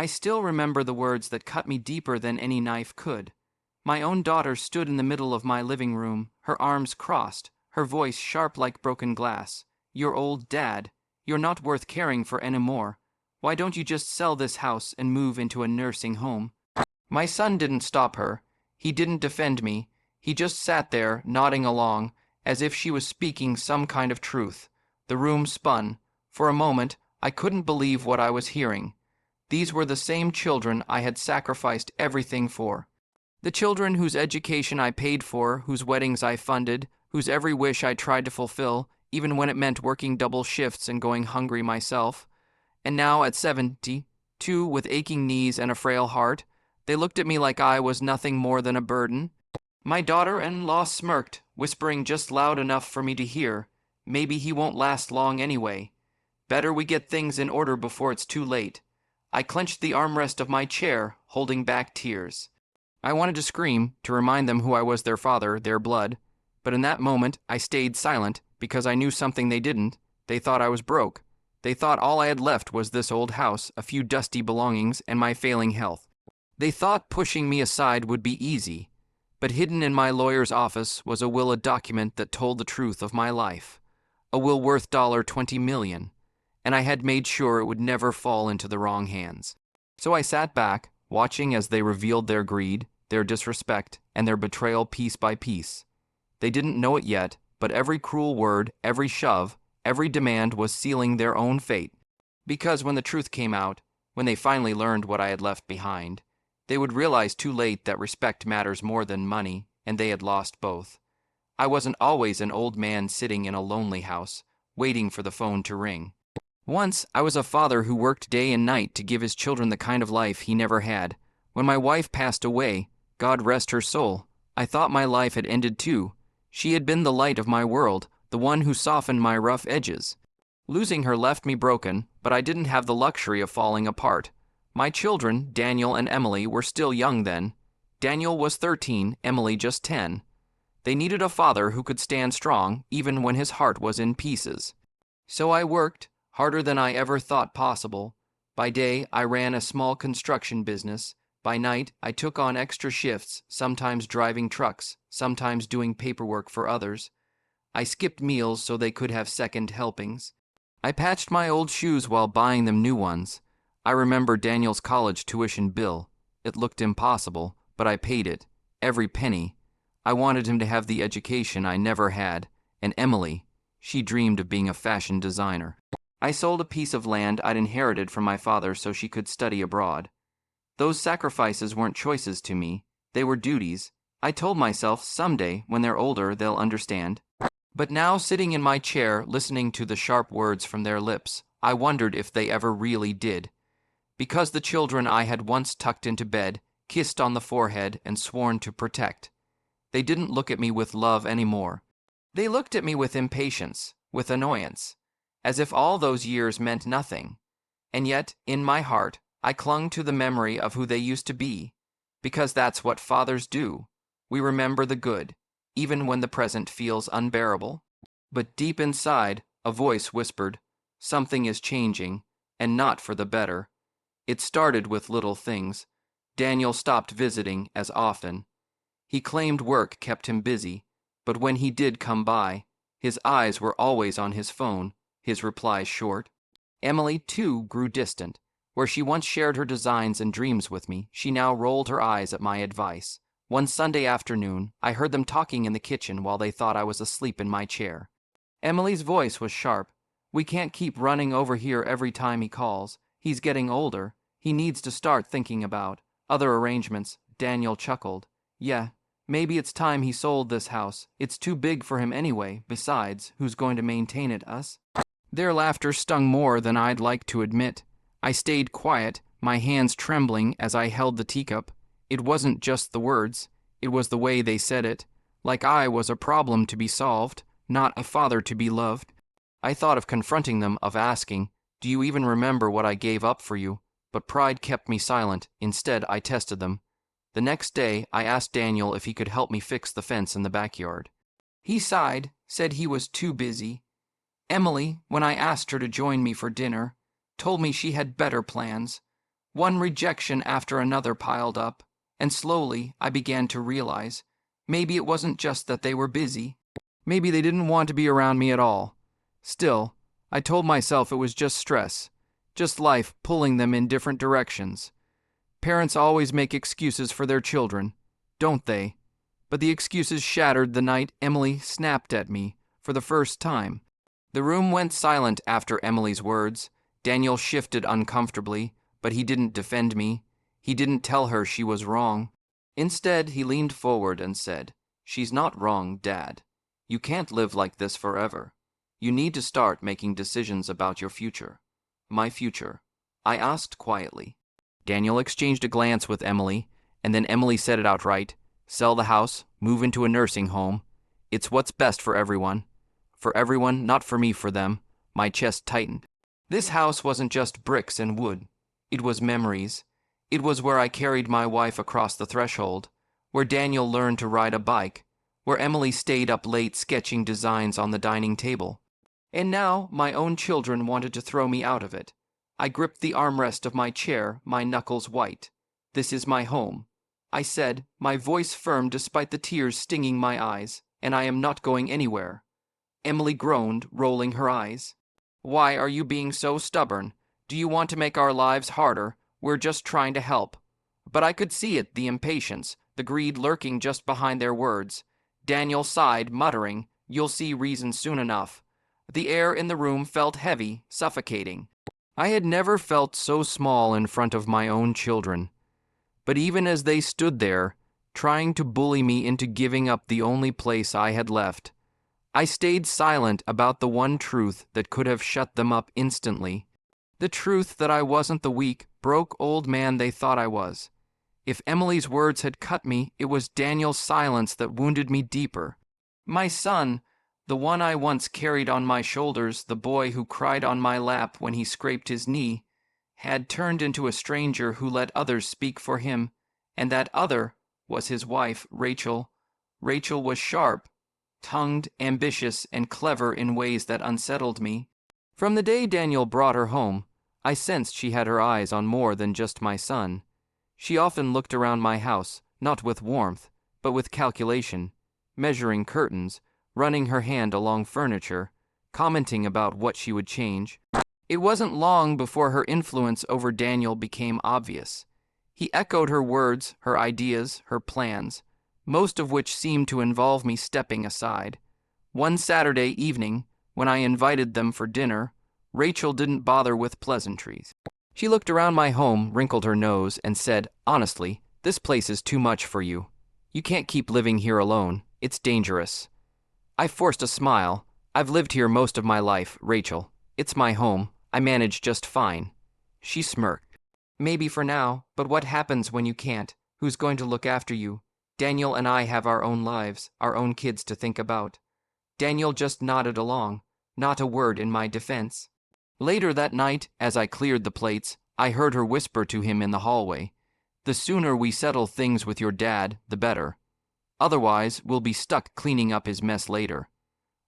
I still remember the words that cut me deeper than any knife could. My own daughter stood in the middle of my living room, her arms crossed, her voice sharp like broken glass. "You're old, Dad. You're not worth caring for anymore. Why don't you just sell this house and move into a nursing home?" My son didn't stop her. He didn't defend me. He just sat there, nodding along, as if she was speaking some kind of truth. The room spun. For a moment, I couldn't believe what I was hearing. These were the same children I had sacrificed everything for. The children whose education I paid for, whose weddings I funded, whose every wish I tried to fulfill, even when it meant working double shifts and going hungry myself. And now at 72, with aching knees and a frail heart, they looked at me like I was nothing more than a burden. My daughter-in-law smirked, whispering just loud enough for me to hear, "Maybe he won't last long anyway. Better we get things in order before it's too late." I clenched the armrest of my chair, holding back tears. I wanted to scream, to remind them who I was, their father, their blood. But in that moment, I stayed silent, because I knew something they didn't. They thought I was broke. They thought all I had left was this old house, a few dusty belongings, and my failing health. They thought pushing me aside would be easy. But hidden in my lawyer's office was a will, a document that told the truth of my life. A will worth $20 million. And I had made sure it would never fall into the wrong hands. So I sat back, watching as they revealed their greed, their disrespect, and their betrayal piece by piece. They didn't know it yet, but every cruel word, every shove, every demand was sealing their own fate. Because when the truth came out, when they finally learned what I had left behind, they would realize too late that respect matters more than money, and they had lost both. I wasn't always an old man sitting in a lonely house, waiting for the phone to ring. Once, I was a father who worked day and night to give his children the kind of life he never had. When my wife passed away, God rest her soul, I thought my life had ended too. She had been the light of my world, the one who softened my rough edges. Losing her left me broken, but I didn't have the luxury of falling apart. My children, Daniel and Emily, were still young then. Daniel was 13, Emily just 10. They needed a father who could stand strong, even when his heart was in pieces. So I worked, harder than I ever thought possible. By day, I ran a small construction business. By night, I took on extra shifts, sometimes driving trucks, sometimes doing paperwork for others. I skipped meals so they could have second helpings. I patched my old shoes while buying them new ones. I remember Daniel's college tuition bill. It looked impossible, but I paid it, every penny. I wanted him to have the education I never had, and Emily, she dreamed of being a fashion designer. I sold a piece of land I'd inherited from my father so she could study abroad. Those sacrifices weren't choices to me, they were duties. I told myself someday, when they're older, they'll understand. But now, sitting in my chair, listening to the sharp words from their lips, I wondered if they ever really did. Because the children I had once tucked into bed, kissed on the forehead, and sworn to protect. They didn't look at me with love anymore. They looked at me with impatience, with annoyance, as if all those years meant nothing. And yet, in my heart, I clung to the memory of who they used to be, because that's what fathers do. We remember the good, even when the present feels unbearable. But deep inside, a voice whispered, "Something is changing, and not for the better." It started with little things. Daniel stopped visiting as often. He claimed work kept him busy, but when he did come by, his eyes were always on his phone, his replies short. Emily, too, grew distant. Where she once shared her designs and dreams with me, she now rolled her eyes at my advice. One Sunday afternoon, I heard them talking in the kitchen while they thought I was asleep in my chair. Emily's voice was sharp. "We can't keep running over here every time he calls. He's getting older. He needs to start thinking about other arrangements." Daniel chuckled. "Yeah, maybe it's time he sold this house. It's too big for him anyway. Besides, who's going to maintain it, us?" Their laughter stung more than I'd like to admit. I stayed quiet, my hands trembling as I held the teacup. It wasn't just the words. It was the way they said it. Like I was a problem to be solved, not a father to be loved. I thought of confronting them, of asking, "Do you even remember what I gave up for you?" But pride kept me silent. Instead, I tested them. The next day, I asked Daniel if he could help me fix the fence in the backyard. He sighed, said he was too busy. Emily, when I asked her to join me for dinner, told me she had better plans. One rejection after another piled up, and slowly I began to realize maybe it wasn't just that they were busy. Maybe they didn't want to be around me at all. Still, I told myself it was just stress, just life pulling them in different directions. Parents always make excuses for their children, don't they? But the excuses shattered the night Emily snapped at me for the first time. The room went silent after Emily's words. Daniel shifted uncomfortably, but he didn't defend me. He didn't tell her she was wrong. Instead, he leaned forward and said, "She's not wrong, Dad. You can't live like this forever. You need to start making decisions about your future." "My future?" I asked quietly. Daniel exchanged a glance with Emily, and then Emily said it outright. "Sell the house, move into a nursing home. It's what's best for everyone. For everyone, not for me, for them." My chest tightened. This house wasn't just bricks and wood. It was memories. It was where I carried my wife across the threshold, where Daniel learned to ride a bike, where Emily stayed up late sketching designs on the dining table. And now my own children wanted to throw me out of it. I gripped the armrest of my chair, my knuckles white. "This is my home," I said, my voice firm despite the tears stinging my eyes, "and I am not going anywhere." Emily groaned, rolling her eyes. "Why are you being so stubborn? Do you want to make our lives harder? We're just trying to help." But I could see it, the impatience, the greed lurking just behind their words. Daniel sighed, muttering, "You'll see reason soon enough." The air in the room felt heavy, suffocating. I had never felt so small in front of my own children. But even as they stood there, trying to bully me into giving up the only place I had left, I stayed silent about the one truth that could have shut them up instantly. The truth that I wasn't the weak, broke old man they thought I was. If Emily's words had cut me, it was Daniel's silence that wounded me deeper. My son, the one I once carried on my shoulders, the boy who cried on my lap when he scraped his knee, had turned into a stranger who let others speak for him, and that other was his wife, Rachel. Rachel was sharp, tongued, ambitious, and clever in ways that unsettled me. From the day Daniel brought her home, I sensed she had her eyes on more than just my son. She often looked around my house, not with warmth, but with calculation, measuring curtains, running her hand along furniture, commenting about what she would change. It wasn't long before her influence over Daniel became obvious. He echoed her words, her ideas, her plans, most of which seemed to involve me stepping aside. One Saturday evening, when I invited them for dinner, Rachel didn't bother with pleasantries. She looked around my home, wrinkled her nose, and said, "Honestly, this place is too much for you. You can't keep living here alone. It's dangerous." I forced a smile. "I've lived here most of my life, Rachel. It's my home. I manage just fine." She smirked. "Maybe for now, but what happens when you can't? Who's going to look after you? Daniel and I have our own lives, our own kids to think about." Daniel just nodded along, not a word in my defense. Later that night, as I cleared the plates, I heard her whisper to him in the hallway, "The sooner we settle things with your dad, the better. Otherwise, we'll be stuck cleaning up his mess later."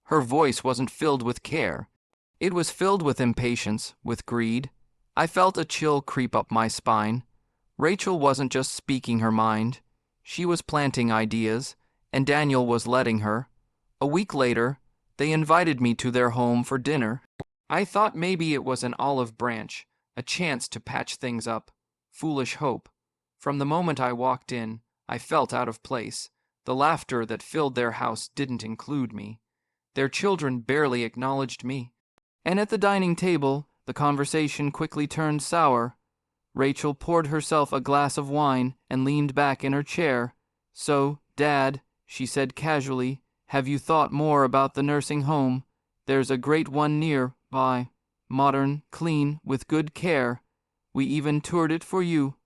Her voice wasn't filled with care. It was filled with impatience, with greed. I felt a chill creep up my spine. Rachel wasn't just speaking her mind. She was planting ideas, and Daniel was letting her. A week later, they invited me to their home for dinner. I thought maybe it was an olive branch, a chance to patch things up. Foolish hope. From the moment I walked in, I felt out of place. The laughter that filled their house didn't include me. Their children barely acknowledged me. And at the dining table, the conversation quickly turned sour. Rachel poured herself a glass of wine and leaned back in her chair. "So, Dad," she said casually, "have you thought more about the nursing home? There's a great one near by. Modern, clean, with good care. We even toured it for you."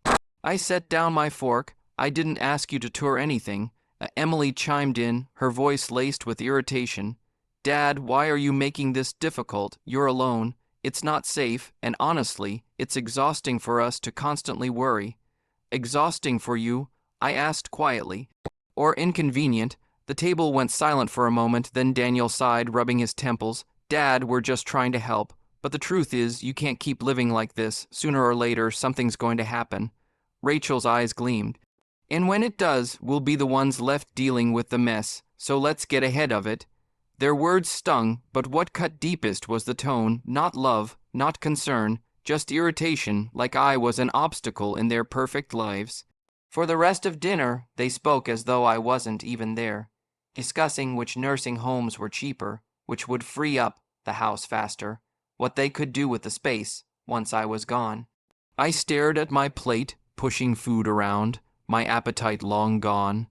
I set down my fork. "I didn't ask you to tour anything." Emily chimed in, her voice laced with irritation. "Dad, why are you making this difficult? You're alone. It's not safe, and honestly, it's exhausting for us to constantly worry." "Exhausting for you?" I asked quietly. "Or inconvenient?" The table went silent for a moment, then Daniel sighed, rubbing his temples. "Dad, we're just trying to help, But the truth is, you can't keep living like this. Sooner or later, something's going to happen. Rachel's eyes gleamed. And when it does, we'll be the ones left dealing with the mess, so let's get ahead of it. Their words stung, but what cut deepest was the tone, not love, not concern, just irritation, like I was an obstacle in their perfect lives. For the rest of dinner, they spoke as though I wasn't even there, discussing which nursing homes were cheaper, which would free up the house faster, what they could do with the space once I was gone. I stared at my plate, pushing food around, my appetite long gone,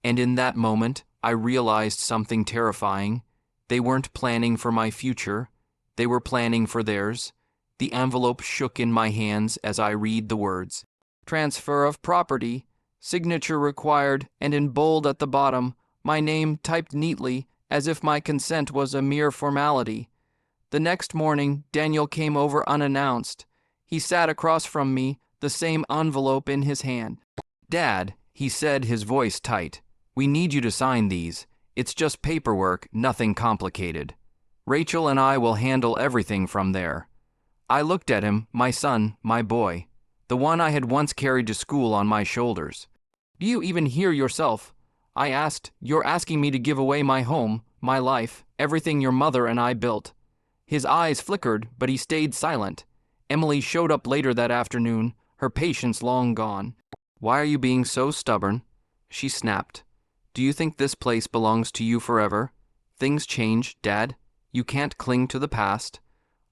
and in that moment I realized something terrifying. They weren't planning for my future, they were planning for theirs. The envelope shook in my hands as I read the words. Transfer of property, signature required, and in bold at the bottom, my name typed neatly as if my consent was a mere formality. The next morning, Daniel came over unannounced. He sat across from me, the same envelope in his hand. Dad, he said, his voice tight, we need you to sign these. It's just paperwork, nothing complicated. Rachel and I will handle everything from there. I looked at him, my son, my boy, the one I had once carried to school on my shoulders. Do you even hear yourself? I asked. You're asking me to give away my home, my life, everything your mother and I built. His eyes flickered, but he stayed silent. Emily showed up later that afternoon, her patience long gone. Why are you being so stubborn? She snapped. Do you think this place belongs to you forever? Things change, Dad. You can't cling to the past.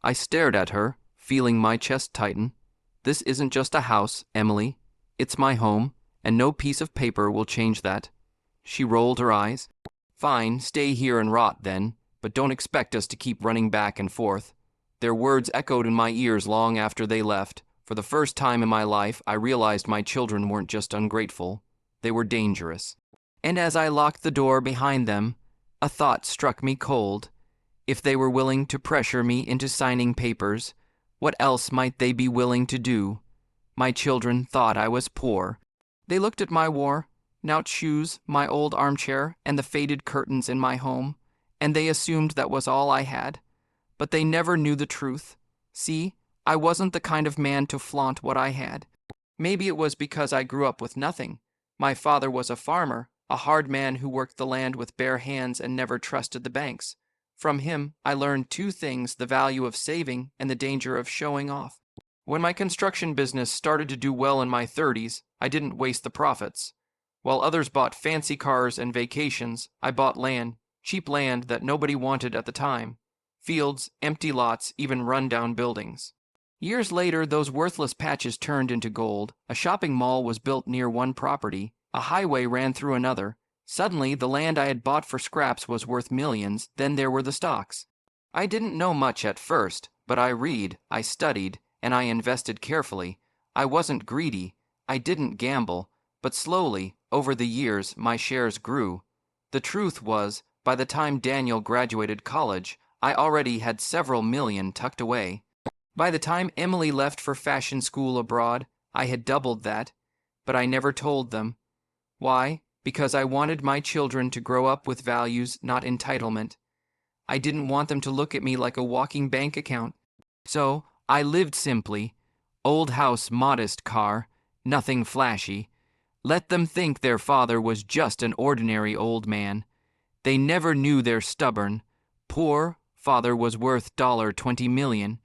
I stared at her, feeling my chest tighten. This isn't just a house, Emily. It's my home, and no piece of paper will change that. She rolled her eyes. Fine, stay here and rot then, but don't expect us to keep running back and forth. Their words echoed in my ears long after they left. For the first time in my life, I realized my children weren't just ungrateful. They were dangerous. And as I locked the door behind them, a thought struck me cold. If they were willing to pressure me into signing papers, what else might they be willing to do? My children thought I was poor. They looked at my worn-out shoes, my old armchair, and the faded curtains in my home, and they assumed that was all I had. But they never knew the truth. See, I wasn't the kind of man to flaunt what I had. Maybe it was because I grew up with nothing. My father was a farmer, a hard man who worked the land with bare hands and never trusted the banks. From him, I learned two things: the value of saving and the danger of showing off. When my construction business started to do well in my 30s, I didn't waste the profits. While others bought fancy cars and vacations, I bought land, cheap land that nobody wanted at the time. Fields, empty lots, even run-down buildings. Years later, those worthless patches turned into gold. A shopping mall was built near one property. A highway ran through another. Suddenly, the land I had bought for scraps was worth millions. Then there were the stocks. I didn't know much at first, but I studied, and I invested carefully. I wasn't greedy. I didn't gamble. But slowly, over the years, my shares grew. The truth was, by the time Daniel graduated college, I already had several million tucked away. By the time Emily left for fashion school abroad, I had doubled that. But I never told them. Why? Because I wanted my children to grow up with values, not entitlement. I didn't want them to look at me like a walking bank account. So, I lived simply. Old house, modest car, nothing flashy. Let them think their father was just an ordinary old man. They never knew their stubborn, poor father was worth $20 million.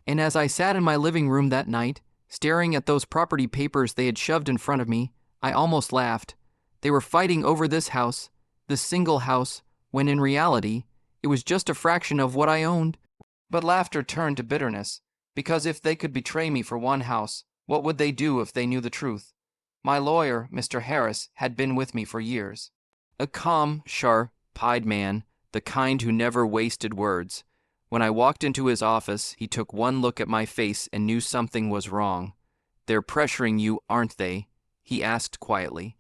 And as I sat in my living room that night, staring at those property papers they had shoved in front of me, I almost laughed. They were fighting over this house, this single house, when in reality, it was just a fraction of what I owned. But laughter turned to bitterness, because if they could betray me for one house, what would they do if they knew the truth? My lawyer, Mr. Harris, had been with me for years. A calm, sharp-eyed man, the kind who never wasted words. When I walked into his office, he took one look at my face and knew something was wrong. They're pressuring you, aren't they? He asked quietly.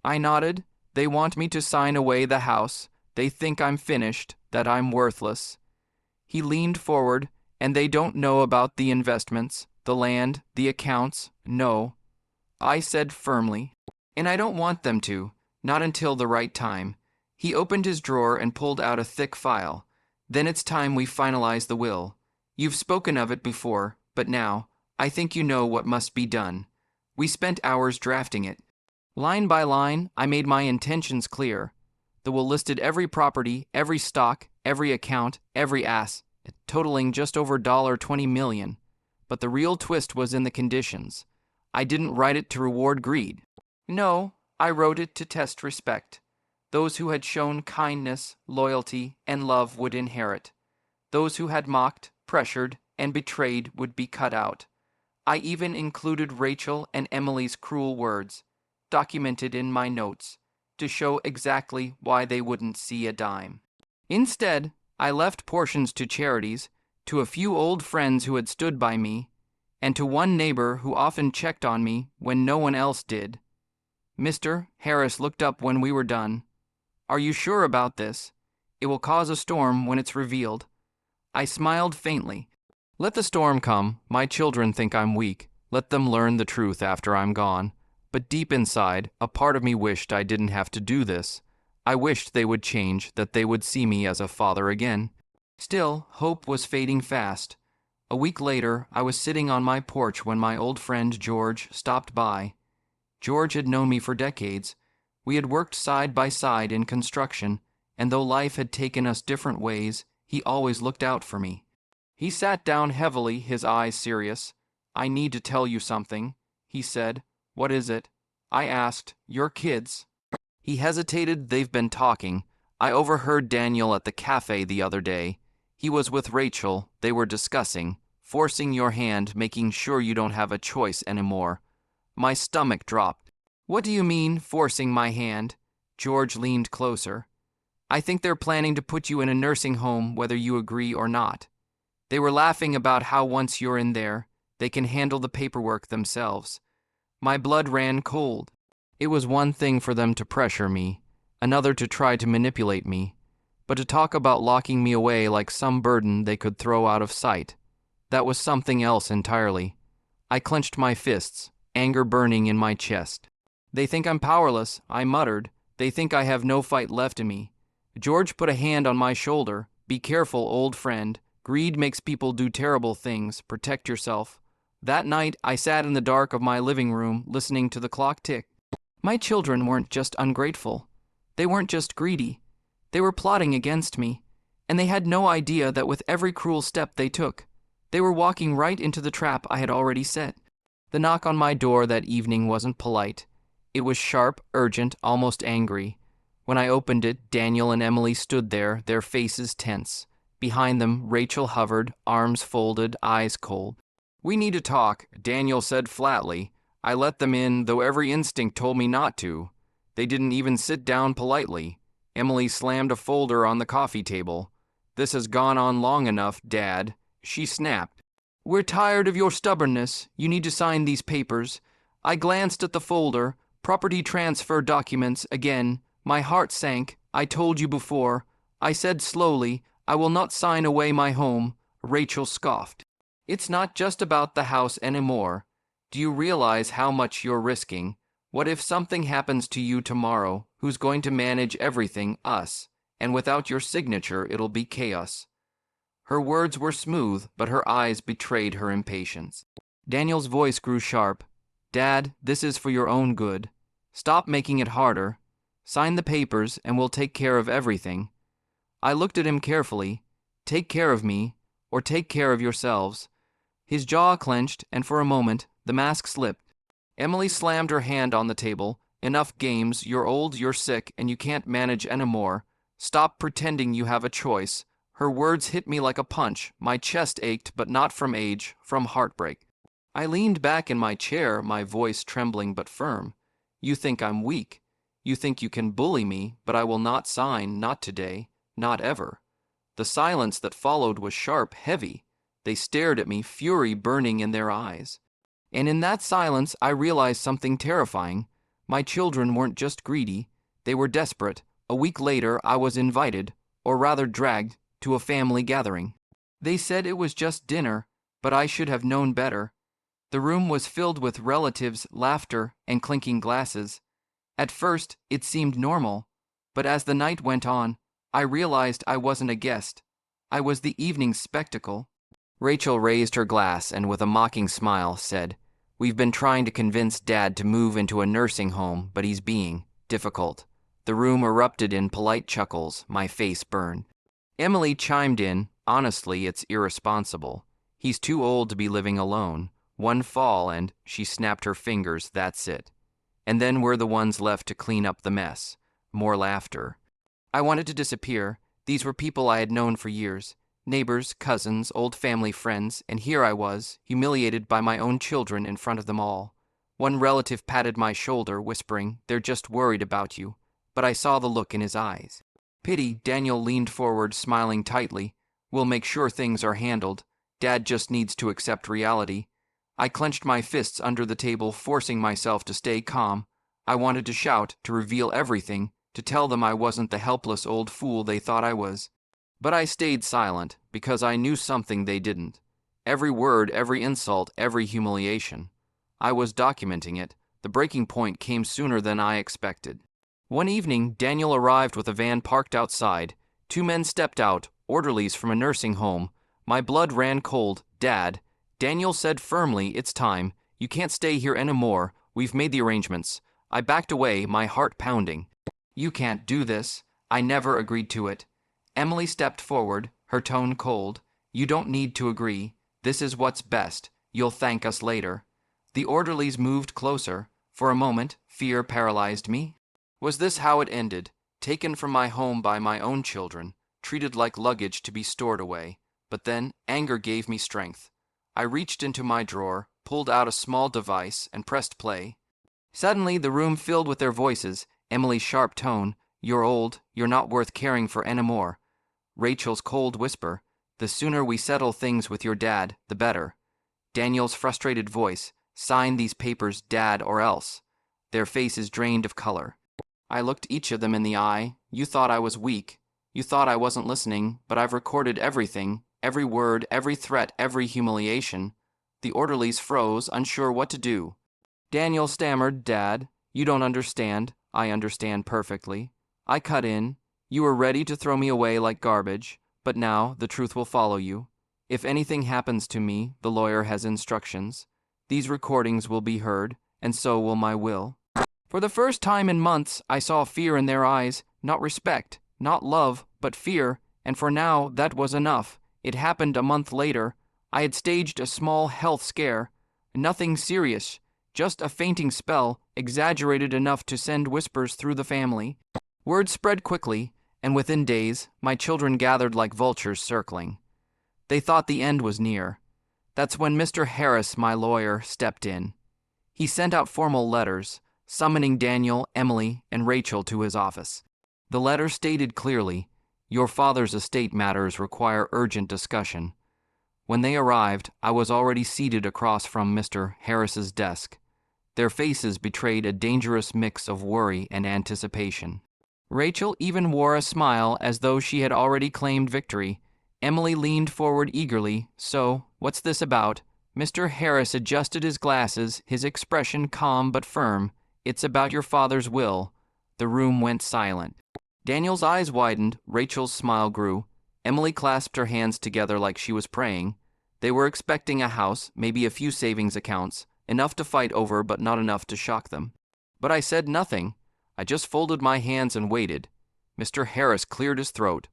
I nodded. They want me to sign away the house. They think I'm finished, that I'm worthless. He leaned forward, and they don't know about the investments, the land, the accounts, no. I said firmly. And I don't want them to, not until the right time. He opened his drawer and pulled out a thick file. Then it's time we finalize the will. You've spoken of it before, but now, I think you know what must be done. We spent hours drafting it. Line by line, I made my intentions clear. The will listed every property, every stock, every account, every ass, totaling just over $20 million. But the real twist was in the conditions. I didn't write it to reward greed. No, I wrote it to test respect. Those who had shown kindness, loyalty, and love would inherit. Those who had mocked, pressured, and betrayed would be cut out. I even included Rachel and Emily's cruel words, documented in my notes, to show exactly why they wouldn't see a dime. Instead, I left portions to charities, to a few old friends who had stood by me, and to one neighbor who often checked on me when no one else did. Mr. Harris looked up when we were done. Are you sure about this? It will cause a storm when it's revealed. I smiled faintly. Let the storm come. My children think I'm weak. Let them learn the truth after I'm gone. But deep inside, a part of me wished I didn't have to do this. I wished they would change, that they would see me as a father again. Still, hope was fading fast. A week later, I was sitting on my porch when my old friend George stopped by. George had known me for decades. We had worked side by side in construction, and though life had taken us different ways, he always looked out for me. He sat down heavily, his eyes serious. I need to tell you something, he said. What is it? I asked. Your kids. He hesitated. They've been talking. I overheard Daniel at the cafe the other day. He was with Rachel. They were discussing, forcing your hand, making sure you don't have a choice anymore. My stomach dropped. What do you mean, forcing my hand? George leaned closer. I think they're planning to put you in a nursing home whether you agree or not. They were laughing about how once you're in there, they can handle the paperwork themselves. My blood ran cold. It was one thing for them to pressure me, another to try to manipulate me, but to talk about locking me away like some burden they could throw out of sight, that was something else entirely. I clenched my fists, anger burning in my chest. They think I'm powerless, I muttered. They think I have no fight left in me. George put a hand on my shoulder. Be careful, old friend. Greed makes people do terrible things. Protect yourself. That night, I sat in the dark of my living room, listening to the clock tick. My children weren't just ungrateful. They weren't just greedy. They were plotting against me, and they had no idea that with every cruel step they took, they were walking right into the trap I had already set. The knock on my door that evening wasn't polite. It was sharp, urgent, almost angry. When I opened it, Daniel and Emily stood there, their faces tense. Behind them, Rachel hovered, arms folded, eyes cold. We need to talk, Daniel said flatly. I let them in, though every instinct told me not to. They didn't even sit down politely. Emily slammed a folder on the coffee table. This has gone on long enough, Dad. She snapped. We're tired of your stubbornness. You need to sign these papers. I glanced at the folder. Property transfer documents again. My heart sank. I told you before. I said slowly, I will not sign away my home. Rachel scoffed. It's not just about the house anymore. Do you realize how much you're risking? What if something happens to you tomorrow? Who's going to manage everything? Us. And without your signature, it'll be chaos. Her words were smooth, but her eyes betrayed her impatience. Daniel's voice grew sharp. Dad, this is for your own good. Stop making it harder. Sign the papers, and we'll take care of everything. I looked at him carefully. Take care of me, or take care of yourselves. His jaw clenched, and for a moment, the mask slipped. Emily slammed her hand on the table. Enough games. You're old, you're sick, and you can't manage anymore. Stop pretending you have a choice. Her words hit me like a punch. My chest ached, but not from age, from heartbreak. I leaned back in my chair, my voice trembling but firm. You think I'm weak. You think you can bully me, but I will not sign, not today, not ever. The silence that followed was sharp, heavy. They stared at me, fury burning in their eyes. And in that silence, I realized something terrifying. My children weren't just greedy. They were desperate. A week later, I was invited, or rather dragged, to a family gathering. They said it was just dinner, but I should have known better. The room was filled with relatives, laughter, and clinking glasses. At first, it seemed normal, but as the night went on, I realized I wasn't a guest. I was the evening's spectacle. Rachel raised her glass and with a mocking smile said, "We've been trying to convince Dad to move into a nursing home, but he's being difficult." The room erupted in polite chuckles. My face burned. Emily chimed in, "Honestly, it's irresponsible. He's too old to be living alone. One fall and," she snapped her fingers, "that's it. And then we're the ones left to clean up the mess." More laughter. I wanted to disappear. These were people I had known for years. Neighbors, cousins, old family friends, and here I was, humiliated by my own children in front of them all. One relative patted my shoulder, whispering, "They're just worried about you." But I saw the look in his eyes. "Pity," Daniel leaned forward, smiling tightly. "We'll make sure things are handled. Dad just needs to accept reality." I clenched my fists under the table, forcing myself to stay calm. I wanted to shout, to reveal everything, to tell them I wasn't the helpless old fool they thought I was. But I stayed silent, because I knew something they didn't. Every word, every insult, every humiliation. I was documenting it. The breaking point came sooner than I expected. One evening, Daniel arrived with a van parked outside. 2 men stepped out, orderlies from a nursing home. My blood ran cold. "Dad," Daniel said firmly, "it's time. You can't stay here anymore. We've made the arrangements." I backed away, my heart pounding. "You can't do this. I never agreed to it." Emily stepped forward, her tone cold. "You don't need to agree. This is what's best. You'll thank us later." The orderlies moved closer. For a moment, fear paralyzed me. Was this how it ended? Taken from my home by my own children, treated like luggage to be stored away. But then, anger gave me strength. I reached into my drawer, pulled out a small device, and pressed play. Suddenly, the room filled with their voices. Emily's sharp tone, "You're old. You're not worth caring for anymore." Rachel's cold whisper, "The sooner we settle things with your dad, the better." Daniel's frustrated voice, "Sign these papers, Dad, or else." Their faces drained of color. I looked each of them in the eye. "You thought I was weak. You thought I wasn't listening, but I've recorded everything, every word, every threat, every humiliation." The orderlies froze, unsure what to do. Daniel stammered, "Dad, you don't understand." "I understand perfectly." I cut in. "You were ready to throw me away like garbage, but now the truth will follow you. If anything happens to me, the lawyer has instructions. These recordings will be heard, and so will my will." For the first time in months, I saw fear in their eyes, not respect, not love, but fear, and for now that was enough. It happened a month later. I had staged a small health scare. Nothing serious, just a fainting spell, exaggerated enough to send whispers through the family. Word spread quickly, and within days, my children gathered like vultures circling. They thought the end was near. That's when Mr. Harris, my lawyer, stepped in. He sent out formal letters, summoning Daniel, Emily, and Rachel to his office. The letter stated clearly, "Your father's estate matters require urgent discussion." When they arrived, I was already seated across from Mr. Harris's desk. Their faces betrayed a dangerous mix of worry and anticipation. Rachel even wore a smile as though she had already claimed victory. Emily leaned forward eagerly. "So, what's this about?" Mr. Harris adjusted his glasses, his expression calm but firm. "It's about your father's will." The room went silent. Daniel's eyes widened. Rachel's smile grew. Emily clasped her hands together like she was praying. They were expecting a house, maybe a few savings accounts, enough to fight over but not enough to shock them. But I said nothing. I just folded my hands and waited. Mr. Harris cleared his throat.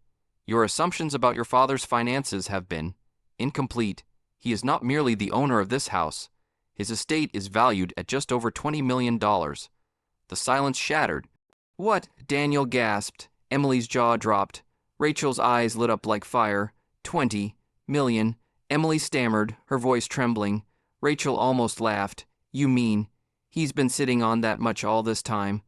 "Your assumptions about your father's finances have been incomplete. He is not merely the owner of this house. His estate is valued at just over $20 million. The silence shattered. "What?" Daniel gasped. Emily's jaw dropped. Rachel's eyes lit up like fire. 20 million. Emily stammered, her voice trembling. Rachel almost laughed. "You mean he's been sitting on that much all this time?"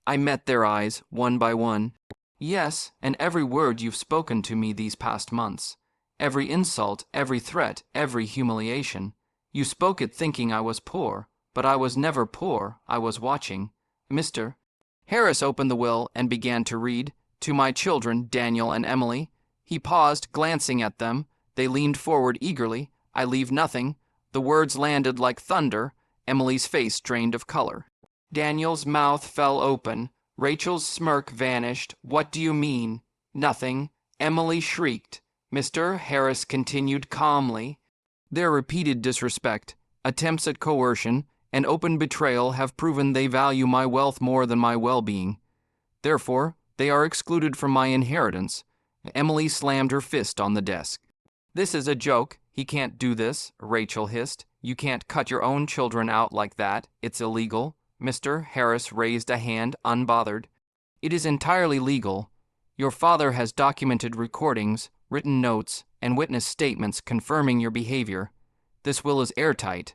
I met their eyes, one by one. "Yes, and every word you've spoken to me these past months. Every insult, every threat, every humiliation. You spoke it thinking I was poor, but I was never poor. I was watching. Mr. Harris opened the will and began to read, "To my children, Daniel and Emily." He paused, glancing at them. They leaned forward eagerly. "I leave nothing." The words landed like thunder. Emily's face drained of color. Daniel's mouth fell open. Rachel's smirk vanished. "What do you mean?" "Nothing." Emily shrieked. Mr. Harris continued calmly, Their repeated disrespect, attempts at coercion, and open betrayal have proven they value my wealth more than my well-being. Therefore, they are excluded from my inheritance. Emily slammed her fist on the desk. This is a joke. He can't do this, Rachel hissed. You can't cut your own children out like that. It's illegal. Mr. Harris raised a hand, unbothered. It is entirely legal. Your father has documented recordings, written notes, and witness statements confirming your behavior. This will is airtight.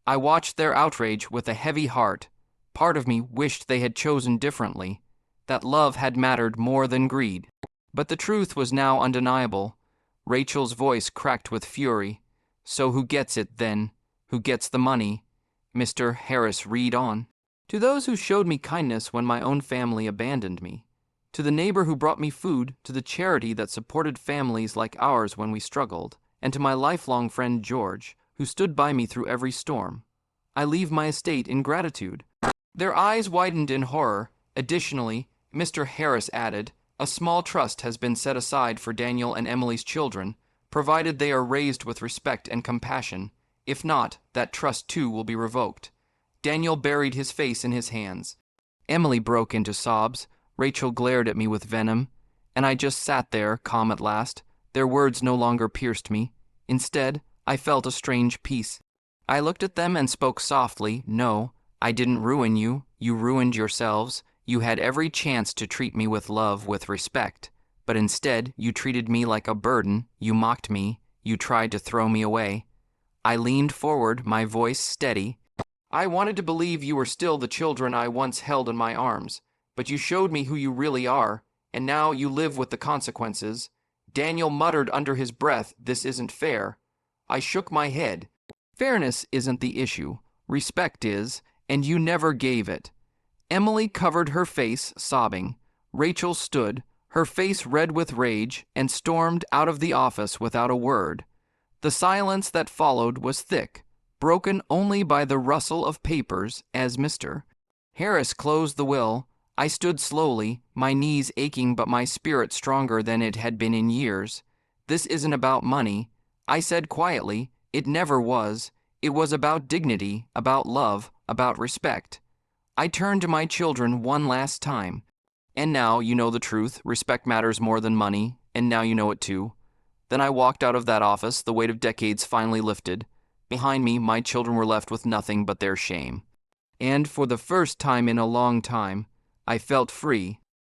I watched their outrage with a heavy heart. Part of me wished they had chosen differently, that love had mattered more than greed. But the truth was now undeniable. Rachel's voice cracked with fury. So who gets it, then? Who gets the money? Mr. Harris read on. To those who showed me kindness when my own family abandoned me. To the neighbor who brought me food, to the charity that supported families like ours when we struggled, and to my lifelong friend George, who stood by me through every storm. I leave my estate in gratitude. Their eyes widened in horror. Additionally, Mr. Harris added, a small trust has been set aside for Daniel and Emily's children, provided they are raised with respect and compassion. If not, that trust too will be revoked. Daniel buried his face in his hands. Emily broke into sobs. Rachel glared at me with venom, and I just sat there, calm at last. Their words no longer pierced me. Instead, I felt a strange peace. I looked at them and spoke softly. No, I didn't ruin you. You ruined yourselves. You had every chance to treat me with love, with respect. But instead, you treated me like a burden. You mocked me. You tried to throw me away. I leaned forward, my voice steady. I wanted to believe you were still the children I once held in my arms. But you showed me who you really are, and now you live with the consequences. Daniel muttered under his breath, this isn't fair. I shook my head. Fairness isn't the issue. Respect is, and you never gave it. Emily covered her face, sobbing. Rachel stood, her face red with rage, and stormed out of the office without a word. The silence that followed was thick, broken only by the rustle of papers as Mr. Harris closed the will. I stood slowly, my knees aching but my spirit stronger than it had been in years. This isn't about money. I said quietly, it never was. It was about dignity, about love, about respect. I turned to my children one last time. And now you know the truth. Respect matters more than money, and now you know it too. Then I walked out of that office, the weight of decades finally lifted. Behind me, my children were left with nothing but their shame. And for the first time in a long time, I felt free.